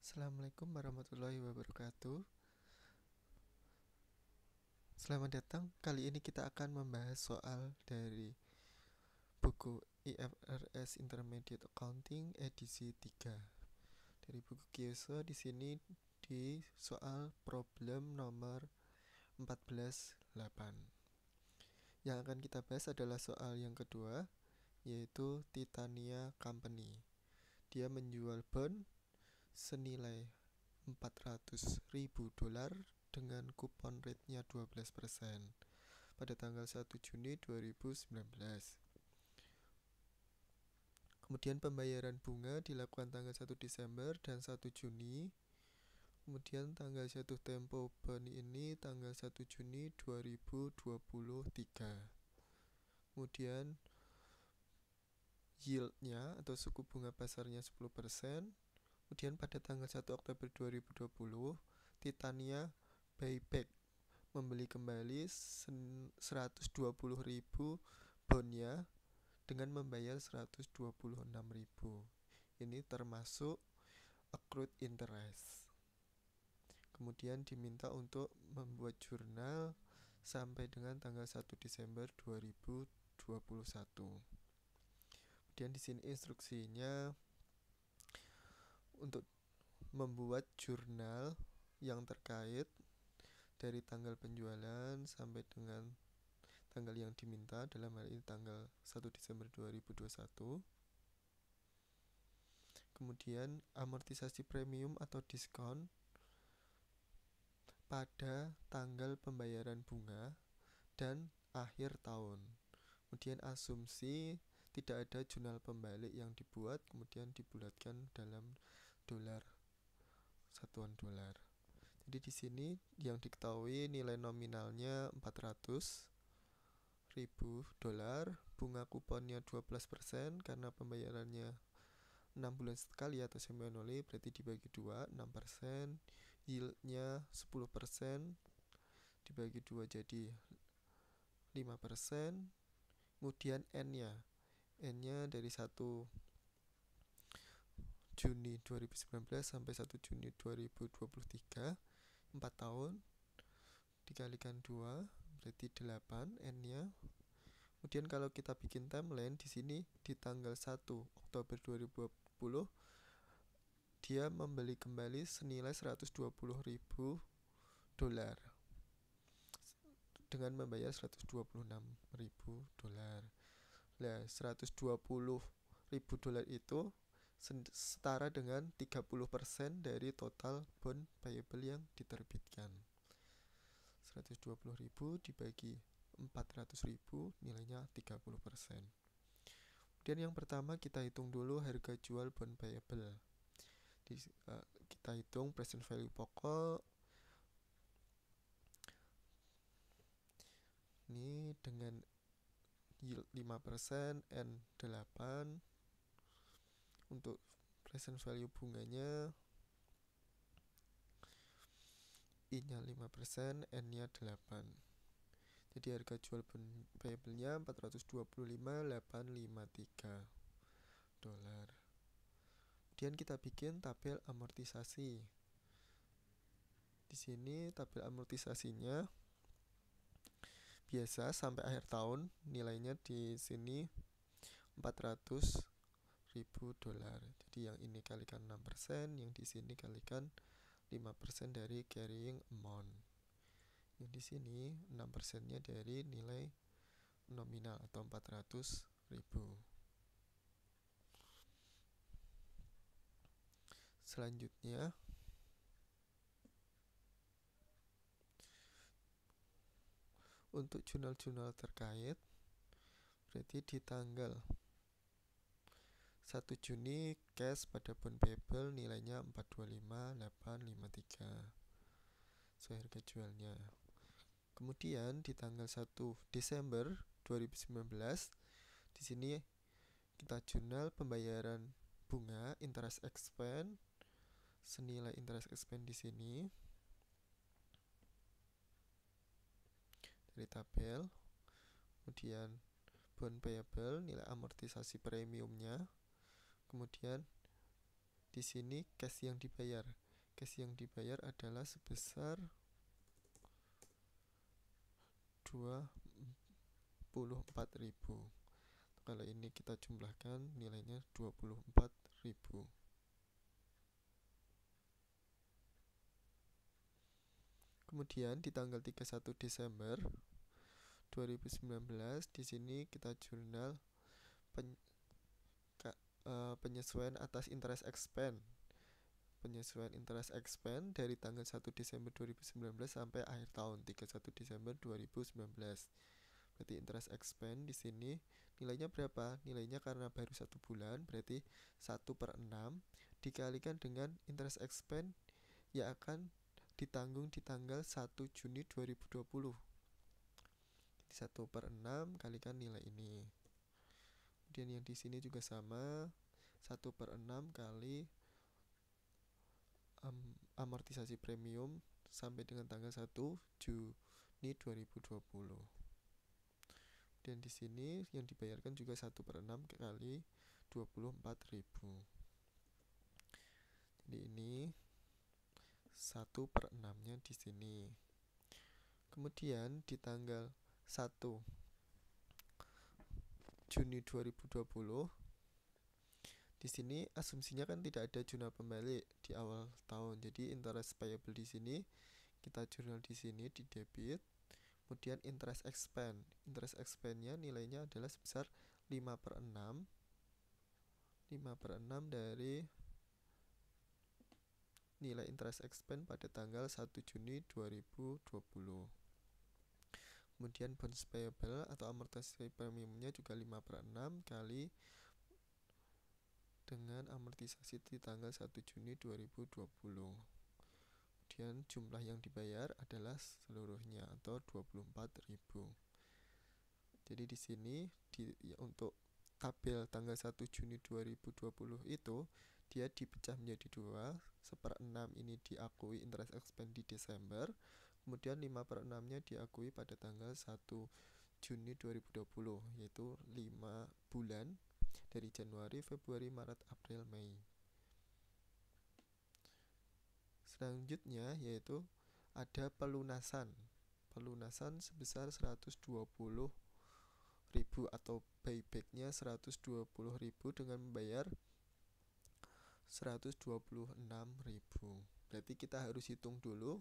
Assalamualaikum warahmatullahi wabarakatuh. Selamat datang. Kali ini kita akan membahas soal dari buku IFRS Intermediate Accounting edisi 3. Dari buku Kyoso di sini di soal problem nomor 14.8. Yang akan kita bahas adalah soal yang kedua, yaitu Titania Company. Dia menjual bond senilai $400.000 dengan kupon rate-nya 12% pada tanggal 1 Juni 2019. Kemudian pembayaran bunga dilakukan tanggal 1 Desember dan 1 Juni. Kemudian tanggal jatuh tempo bond ini tanggal 1 Juni 2023. Kemudian yield-nya atau suku bunga pasarnya 10%. Kemudian pada tanggal 1 Oktober 2020, Titania buyback membeli kembali 120.000 bondnya dengan membayar 126.000. Ini termasuk accrued interest. Kemudian diminta untuk membuat jurnal sampai dengan tanggal 1 Desember 2021. Kemudian di sini instruksinya untuk membuat jurnal yang terkait dari tanggal penjualan sampai dengan tanggal yang diminta, dalam hal ini tanggal 1 Desember 2021. Kemudian amortisasi premium atau diskon pada tanggal pembayaran bunga dan akhir tahun. Kemudian asumsi tidak ada jurnal pembalik yang dibuat, kemudian dibulatkan dalam dolar, satuan dolar. Jadi di sini yang diketahui nilai nominalnya $400.000, bunga kuponnya 12% karena pembayarannya 6 bulan sekali atau semi-annually, berarti dibagi 2, 6%. Yield-nya 10% dibagi 2 jadi 5%. Kemudian N-nya dari 1 Juni 2019 sampai 1 Juni 2023, 4 tahun dikalikan 2 berarti 8 N-nya. Kemudian kalau kita bikin timeline di sini di tanggal 1 Oktober 2020 dia membeli kembali senilai $120.000 dengan membayar $126.000. Nah, $120.000 itu setara dengan 30% dari total bond payable yang diterbitkan. 120.000 dibagi 400.000 nilainya 30%. Kemudian yang pertama kita hitung dulu harga jual bond payable. Kita hitung present value pokok ini dengan yield 5%, N 8. Untuk present value bunganya I-nya 5%, N-nya 8. Jadi harga jual bond payable-nya $425.853. Kemudian kita bikin tabel amortisasi. Di sini tabel amortisasinya biasa sampai akhir tahun, nilainya di sini $400.000. Jadi yang ini kalikan 6%, yang di sini kalikan 5% dari carrying amount. Yang di sini 6%-nya dari nilai nominal atau 400.000. Selanjutnya untuk jurnal-jurnal terkait berarti di tanggal 1 Juni cash pada bond payable nilainya 425.853 sesuai harga jualnya. Kemudian di tanggal 1 Desember 2019 di sini kita jurnal pembayaran bunga interest expense senilai interest expense di sini dari tabel. Kemudian bond payable nilai amortisasi premiumnya. Kemudian di sini cash yang dibayar. Cash yang dibayar adalah sebesar 24.000. Kalau ini kita jumlahkan nilainya 24.000. Kemudian di tanggal 31 Desember 2019 di sini kita jurnal penyesuaian atas interest expense. Penyesuaian interest expense dari tanggal 1 Desember 2019 sampai akhir tahun 31 Desember 2019. Berarti interest expense di sini nilainya berapa? Nilainya karena baru 1 bulan berarti 1/6 dikalikan dengan interest expense yang akan ditanggung di tanggal 1 Juni 2020. 1/6 kalikan nilai ini. Kemudian yang di sini juga sama, 1/6 kali amortisasi premium sampai dengan tanggal 1 Juni 2020. Dan di sini yang dibayarkan juga 1/6 kali 24.000. Jadi ini 1/6-nya di sini. Kemudian di tanggal 1 Juni 2020 di sini asumsinya kan tidak ada jurnal pembalik di awal tahun. Jadi interest payable di sini kita jurnal di sini di debit. Kemudian interest expense. Interest expense-nya nilainya adalah sebesar 5/6. 5/6 dari nilai interest expense pada tanggal 1 Juni 2020. Kemudian bonus payable atau amortisasi premiumnya juga 5/6 kali dengan amortisasi di tanggal 1 Juni 2020. Kemudian jumlah yang dibayar adalah seluruhnya atau 24.000. Jadi di sini untuk tabel tanggal 1 Juni 2020 itu dia dipecah menjadi 2. 1/6 ini diakui interest expense di Desember. Kemudian 5/6-nya diakui pada tanggal 1 Juni 2020, yaitu 5 bulan dari Januari, Februari, Maret, April, Mei. Selanjutnya yaitu ada pelunasan. Pelunasan sebesar 120.000 atau buybacknya 120.000 dengan membayar 126.000. Berarti kita harus hitung dulu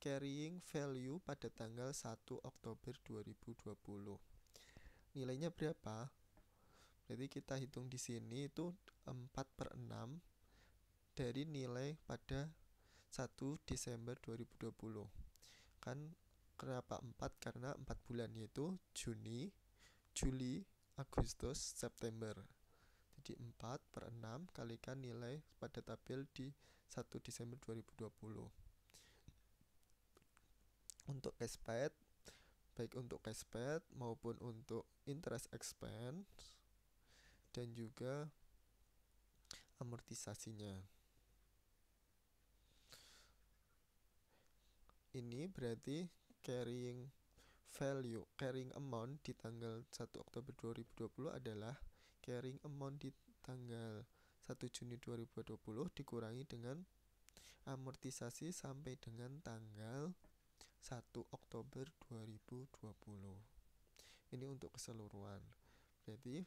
carrying value pada tanggal 1 Oktober 2020. Nilainya berapa? Berarti kita hitung di sini itu 4/6 dari nilai pada 1 Desember 2020. Kan kenapa 4? Karena 4 bulan yaitu Juni, Juli, Agustus, September. Jadi 4/6 kalikan nilai pada tabel di 1 Desember 2020. Untuk cash paid, baik untuk cash paid maupun untuk interest expense dan juga amortisasinya. Ini berarti carrying value, carrying amount di tanggal 1 Oktober 2020 adalah carrying amount di tanggal 1 Juni 2020 dikurangi dengan amortisasi sampai dengan tanggal 1 Oktober 2020. Ini untuk keseluruhan. Berarti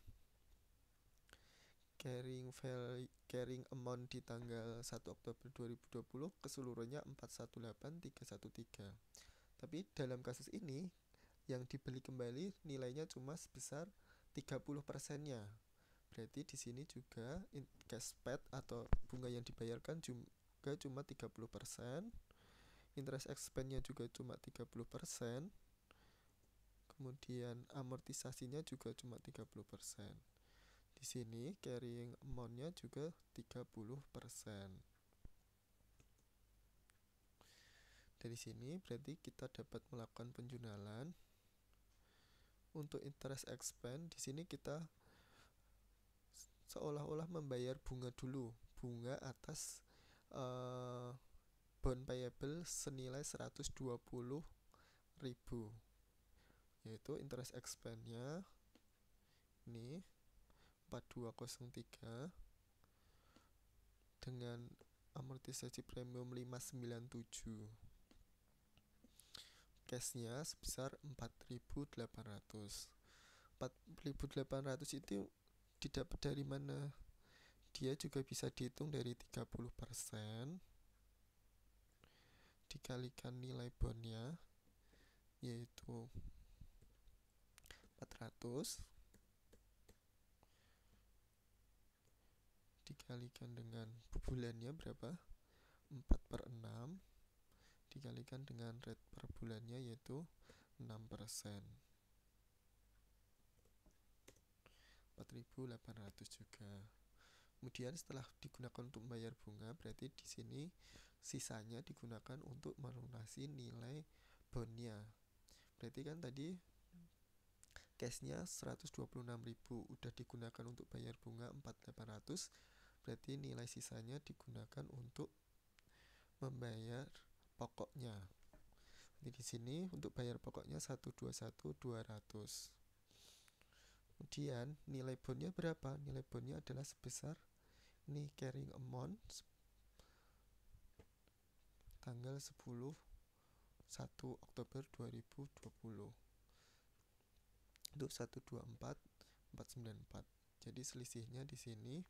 carrying amount di tanggal 1 Oktober 2020 keseluruhannya 418.313. Tapi dalam kasus ini yang dibeli kembali nilainya cuma sebesar 30%-nya. Berarti di sini juga cash paid atau bunga yang dibayarkan juga cuma 30%. Interest expense-nya juga cuma 30%. Kemudian amortisasinya juga cuma 30%. Di sini carrying amount-nya juga 30%. Dari sini berarti kita dapat melakukan penjurnalan. Untuk interest expense di sini kita seolah-olah membayar bunga dulu, bunga atas bond payable senilai 120.000, yaitu interest expense-nya ini 4203 dengan amortisasi premium 597. Cashnya sebesar 4.800. 4.800 itu didapat dari mana? Dia juga bisa dihitung dari 30% dikalikan nilai bondnya, yaitu 400 dikalikan dengan bulannya berapa? 4/6 dikalikan dengan rate per bulannya, yaitu 6%. 4.800 juga. Kemudian setelah digunakan untuk membayar bunga, berarti di sini sisanya digunakan untuk melunasi nilai bondnya. Berarti kan tadi cashnya 126.000 udah digunakan untuk bayar bunga 4.800, berarti nilai sisanya digunakan untuk membayar pokoknya. Jadi di sini untuk bayar pokoknya 121.200. Kemudian nilai bondnya berapa? Nilai bondnya adalah sebesar ini carrying amount tanggal 1 Oktober 2020 untuk 124.494. Jadi selisihnya di sini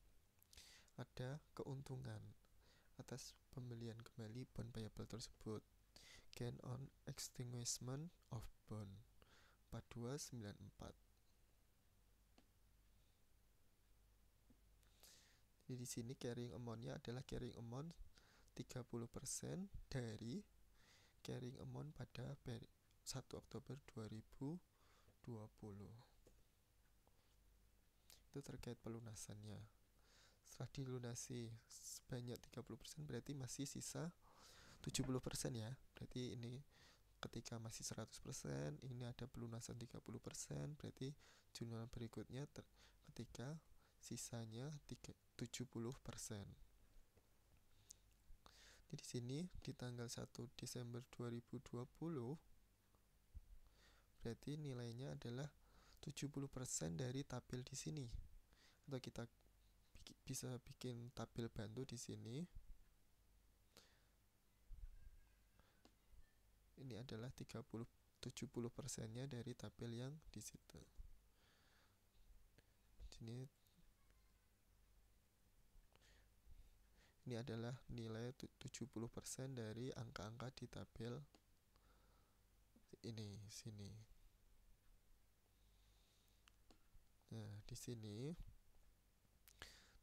ada keuntungan atas pembelian kembali bond payable tersebut. Gain on extinguishment of bond 4294. Jadi di sini carrying amount-nya adalah carrying amount 30% dari carrying amount pada 1 Oktober 2020. Itu terkait pelunasannya. Setelah dilunasi sebanyak 30%, berarti masih sisa 70% ya. Berarti ini ketika masih 100%, ini ada pelunasan 30%, berarti jumlah berikutnya ketika sisanya 70%. Jadi di sini di tanggal 1 Desember 2020 berarti nilainya adalah 70% dari tabel di sini. Atau kita bisa bikin tabel bantu di sini. Ini adalah 70%-nya dari tabel yang di situ. Ini adalah nilai 70% dari angka-angka di tabel ini sini. Nah, di sini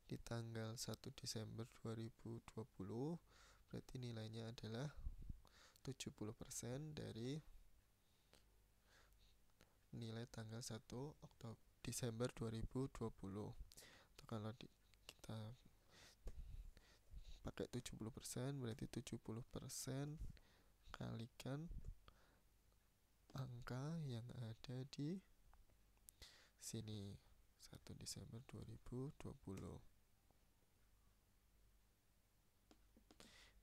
di tanggal 1 Desember 2020 berarti nilainya adalah 70% dari nilai tanggal 1 Desember 2020. Atau kalau kita pakai 70%, berarti 70% kalikan angka yang ada di sini 1 Desember 2020.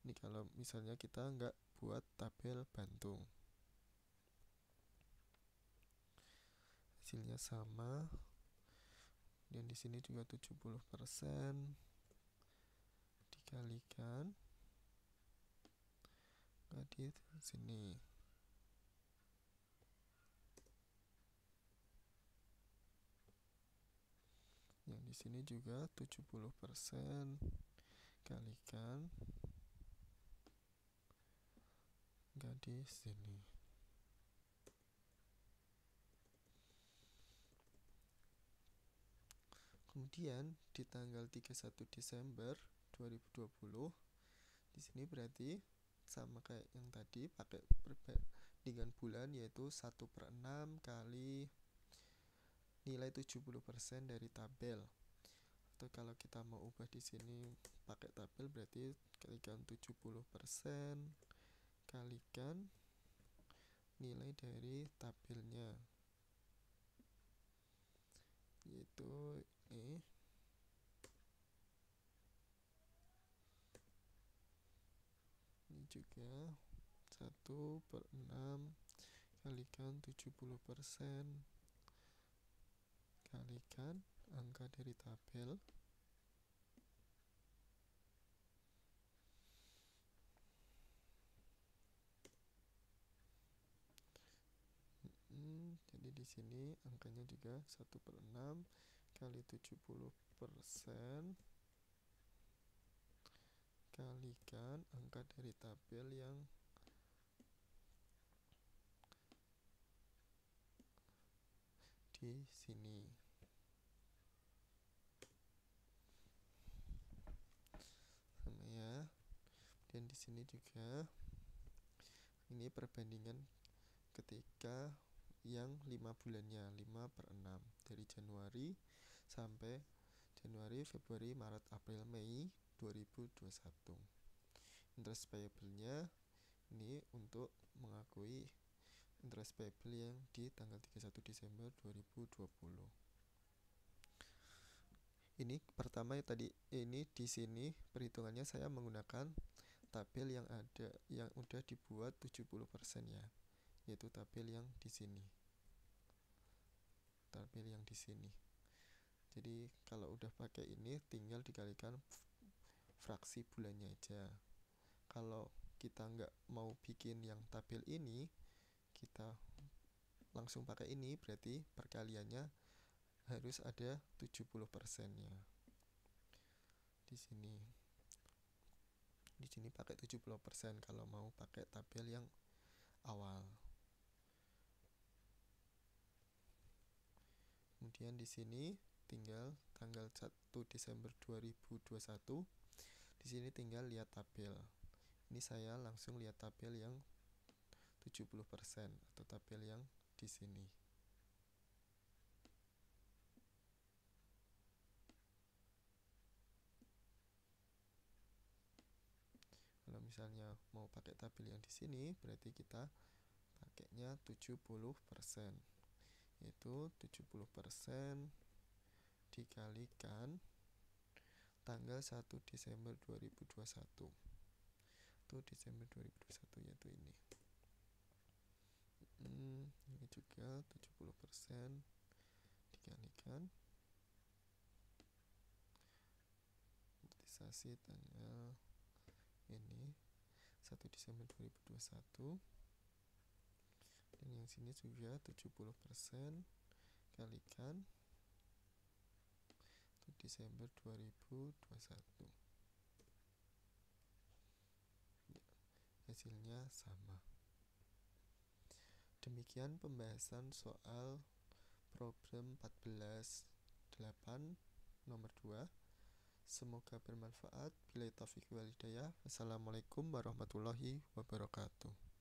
Ini kalau misalnya kita nggak buat tabel bantu, hasilnya sama. Dan di sini juga 70% dikalikan di sini. Yang di sini juga 70% kalikan di sini. Kemudian di tanggal 31 Desember 2020 di sini berarti sama kayak yang tadi, pakai perbandingan bulan, yaitu 1/6 kali nilai 70% dari tabel. Atau kalau kita mau ubah di sini pakai tabel, berarti kalikan 70% kalikan nilai dari tabelnya, yaitu ini juga 1/6 kalikan 70% kalikan angka dari tabel, Jadi di sini angkanya juga 1/6 kali 70% kalikan angka dari tabel yang di sini. Sama ya. Dan di sini juga ini perbandingan ketika yang 5 bulannya, 5/6 dari Januari sampai Januari, Februari, Maret, April, Mei 2021. Interest payable-nya ini untuk mengakui interest payable yang di tanggal 31 Desember 2020. Ini pertama tadi ini di sini perhitungannya saya menggunakan tabel yang ada yang udah dibuat 70% ya, yaitu tabel yang di sini. Tabel yang di sini. Jadi kalau udah pakai ini tinggal dikalikan fraksi bulannya aja. Kalau kita nggak mau bikin yang tabel ini, kita langsung pakai ini, berarti perkaliannya harus ada 70%-nya. Di sini. Di sini pakai 70% kalau mau pakai tabel yang awal. Kemudian di sini tinggal tanggal 1 Desember 2021. Di sini tinggal lihat tabel. Ini saya langsung lihat tabel yang 70% atau tabel yang di sini. Kalau misalnya mau pakai tabel yang di sini, berarti kita pakainya 70%. Yaitu 70% dikalikan tanggal 1 Desember 2021. Itu Desember 2021 yaitu ini. Ini juga 70% dikalikan amortisasi tanggal ini 1 Desember 2021. Dan yang sini juga 70% kalikan 1 Desember 2021. Ya, hasilnya sama. Demikian pembahasan soal problem 14/8 nomor 2. Semoga bermanfaat. Billahi taufiq wal hidayah. Wassalamualaikum warahmatullahi wabarakatuh.